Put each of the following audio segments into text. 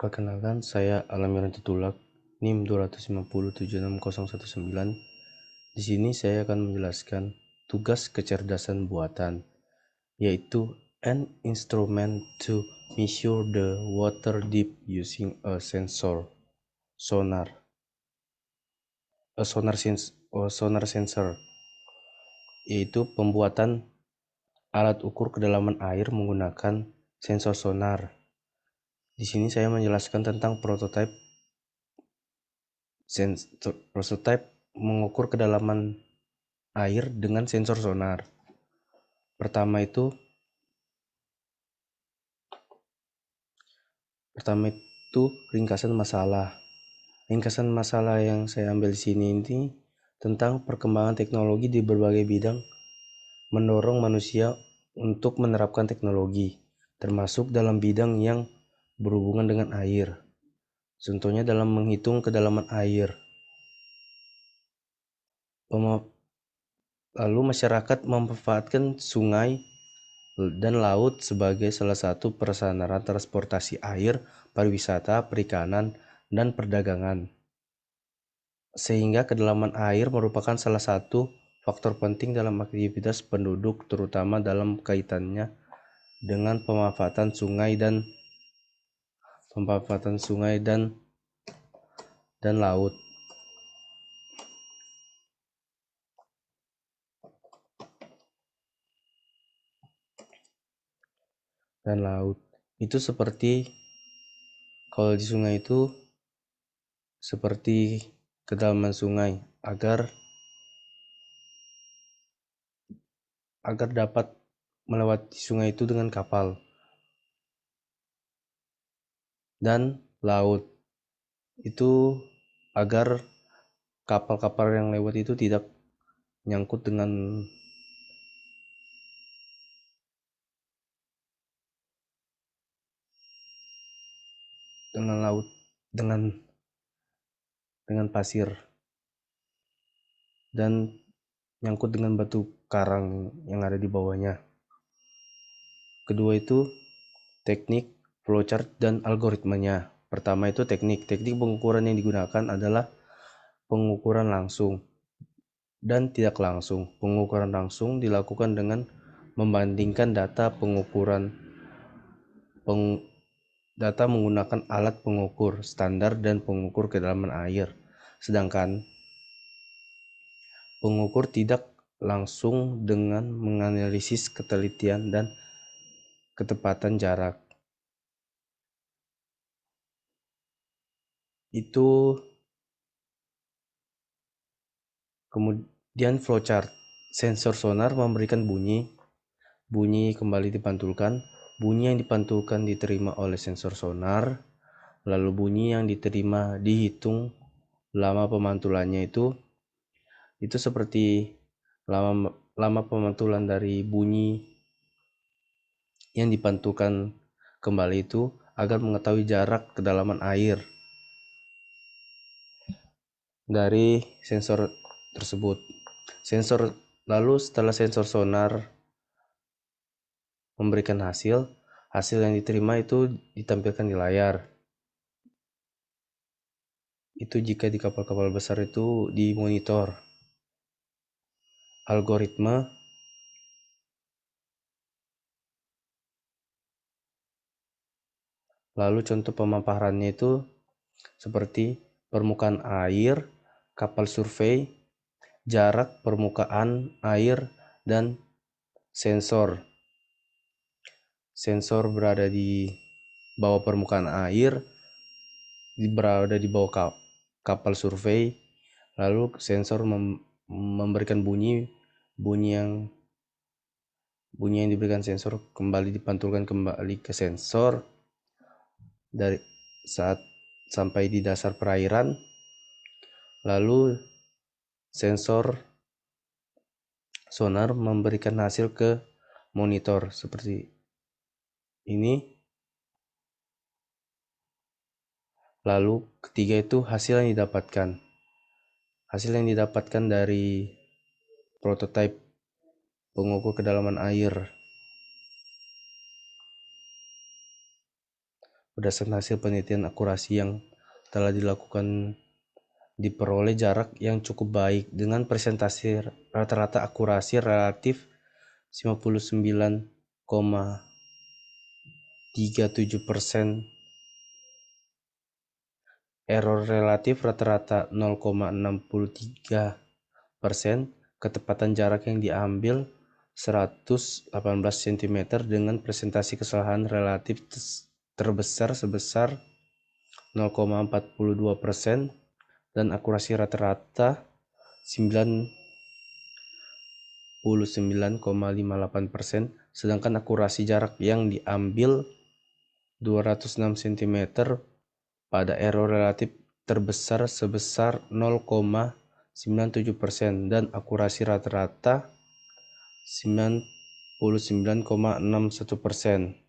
Perkenalkan, saya Alam Tutulak, NIM 2507619. Di sini saya akan menjelaskan tugas kecerdasan buatan, yaitu an instrument to measure the water depth using a sonar sensor, yaitu pembuatan alat ukur kedalaman air menggunakan sensor sonar. Di sini saya menjelaskan tentang prototipe mengukur kedalaman air dengan sensor sonar. Pertama itu ringkasan masalah. Ringkasan masalah yang saya ambil di sini ini tentang perkembangan teknologi di berbagai bidang mendorong manusia untuk menerapkan teknologi, termasuk dalam bidang yang berhubungan dengan air. Contohnya dalam menghitung kedalaman air. Lalu masyarakat memanfaatkan sungai dan laut sebagai salah satu prasarana transportasi air, pariwisata, perikanan, dan perdagangan. Sehingga kedalaman air merupakan salah satu faktor penting dalam aktivitas penduduk, terutama dalam kaitannya dengan pemanfaatan sungai dan laut. Itu seperti kalau di sungai itu seperti kedalaman sungai agar dapat melewati sungai itu dengan kapal. Dan laut itu agar kapal-kapal yang lewat itu tidak nyangkut dengan laut, dengan pasir, dan nyangkut dengan batu karang yang ada di bawahnya. Kedua itu teknik, flowchart, dan algoritmanya. Pertama itu teknik pengukuran yang digunakan adalah pengukuran langsung dan tidak langsung. Pengukuran langsung dilakukan dengan membandingkan data menggunakan alat pengukur standar dan pengukur kedalaman air. Sedangkan pengukur tidak langsung dengan menganalisis ketelitian dan ketepatan jarak. Itu kemudian flowchart. Sensor sonar memberikan bunyi kembali dipantulkan. Bunyi yang dipantulkan diterima oleh sensor sonar, lalu bunyi yang diterima dihitung lama pemantulannya itu seperti lama pemantulan dari bunyi yang dipantulkan kembali itu agar mengetahui jarak kedalaman air dari sensor tersebut. Lalu setelah sensor sonar memberikan hasil yang diterima itu ditampilkan di layar. Itu jika di kapal-kapal besar itu dimonitor. Algoritma lalu contoh pemaparannya itu seperti permukaan air, kapal survei, jarak permukaan air, dan sensor. Sensor berada di bawah permukaan air, berada di bawah kapal survei, lalu sensor memberikan bunyi yang diberikan sensor kembali dipantulkan kembali ke sensor dari saat sampai di dasar perairan. Lalu sensor sonar memberikan hasil ke monitor seperti ini. Lalu ketiga itu hasil yang didapatkan dari prototipe pengukur kedalaman air. Berdasarkan hasil penelitian akurasi yang telah dilakukan, diperoleh jarak yang cukup baik dengan presentasi rata-rata akurasi relatif 59,37%, error relatif rata-rata 0,63%, ketepatan jarak yang diambil 118 cm dengan presentasi kesalahan relatif terbesar sebesar 0,42%, dan akurasi rata-rata 99,58%, sedangkan akurasi jarak yang diambil 206 cm pada error relatif terbesar sebesar 0,97% dan akurasi rata-rata 99,61%.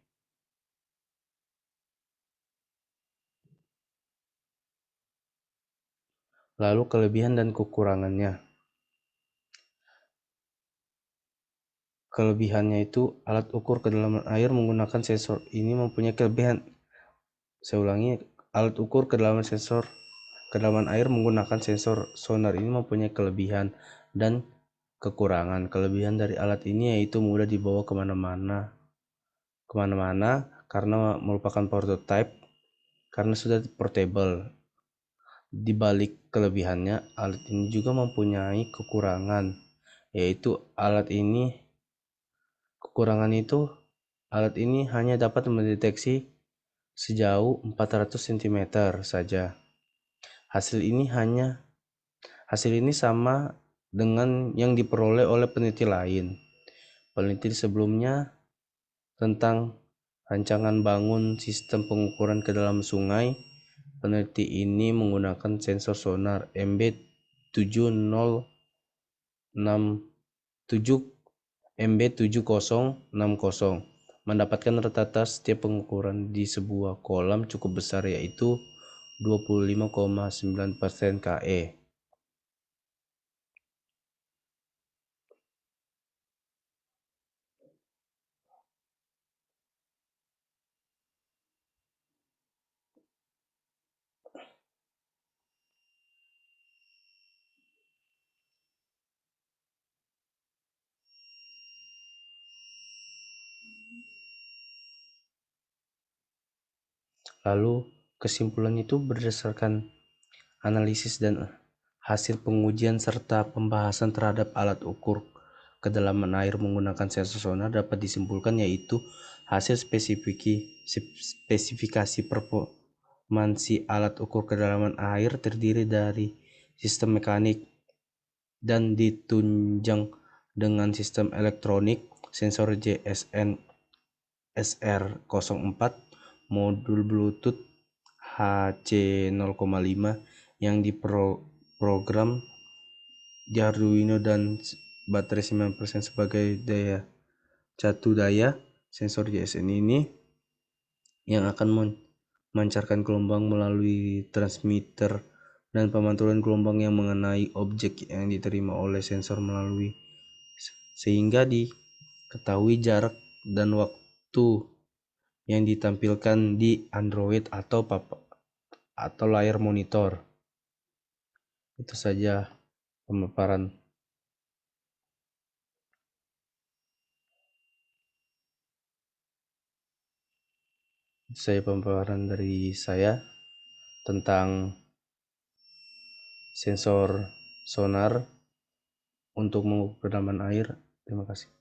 Lalu kelebihan dan kekurangannya. Kelebihannya itu alat ukur kedalaman air menggunakan sensor ini mempunyai kelebihan. Saya ulangi, alat ukur kedalaman air menggunakan sensor sonar ini mempunyai kelebihan dan kekurangan. Kelebihan dari alat ini yaitu mudah dibawa kemana-mana karena merupakan prototype, karena sudah portable. Di balik kelebihannya, alat ini juga mempunyai kekurangan, yaitu alat ini hanya dapat mendeteksi sejauh 400 cm saja. Hasil ini sama dengan yang diperoleh oleh peneliti lain. Peneliti sebelumnya tentang rancangan bangun sistem pengukuran ke dalam sungai. Peneliti ini menggunakan sensor sonar MB7060 mendapatkan rata-rata setiap pengukuran di sebuah kolam cukup besar, yaitu 25,9% KE. Lalu kesimpulan itu berdasarkan analisis dan hasil pengujian serta pembahasan terhadap alat ukur kedalaman air menggunakan sensor sonar dapat disimpulkan, yaitu hasil spesifikasi performansi alat ukur kedalaman air terdiri dari sistem mekanik dan ditunjang dengan sistem elektronik, sensor GSM SR04, modul Bluetooth HC0,5 yang diprogram di Arduino, dan baterai 9% sebagai daya catu daya. Sensor GSM ini yang akan memancarkan gelombang melalui transmitter dan pemantulan gelombang yang mengenai objek yang diterima oleh sensor melalui, sehingga diketahui jarak dan waktu yang ditampilkan di Android atau layar monitor. Itu saja pemaparan dari saya tentang sensor sonar untuk mengukur kedalaman air. Terima kasih.